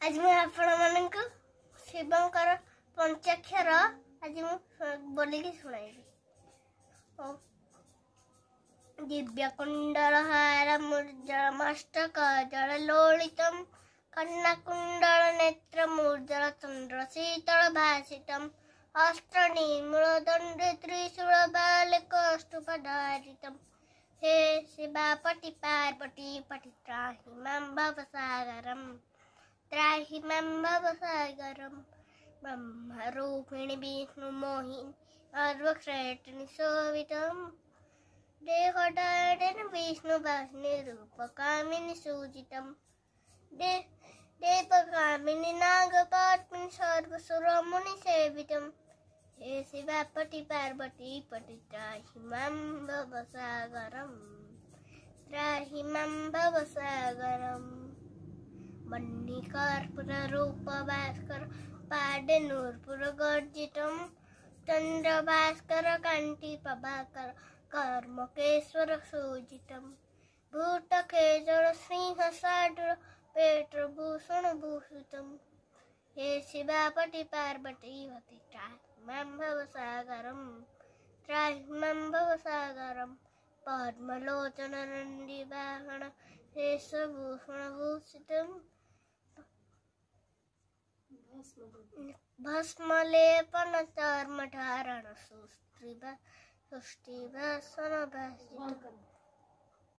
आज मैं आपको शिवंकर पंचाक्षर आज बोलिकी शुणाइबी। दिव्यकुंडलहार मूर्जलमस्तक जललोलितं कन्नाकुंडल नेत्र मूर्जल चंद्र शीतल भासितम् अस्त्रनिमूलदण्डे त्रिशूलबालकौस्तुभधारितम्। हे शिवापति पार्वती पति त्राहि मां भवसागरम् त्राहि मां भवसागरम्। ब्रह्मरूपिणि विष्णुमोहिनी अर्वश्रेष्ठनि शोभितम् देहदारेण विष्णुवाहिनी रूपकामिनी सूजितम् देवकामिनी नागपात्मिनी सर्वसुरमुनि सेवितम्। हे शिवापति पार्वती पति त्राहि मां भवसागरम् त्राहि मां भवसागरम्। मणिकर्पूर रूप भास्कर पादे नूर्पुर गर्जितम् चंद्रभास्कर कांति प्रभाकर कर्मकेश्वर सूजितम्। भूतकेशर सिंह साडुर पेटभूषण भूषितम्। हे शिवापति पार्वती पति त्राहि मां भवसागरम् त्राहि मां भवसागरम्। पद्मलोचन नंदिवाहन शेषभूषण भूषितम् भस्मलेपन चर्मधारण सुष्टिभासन भासितम्।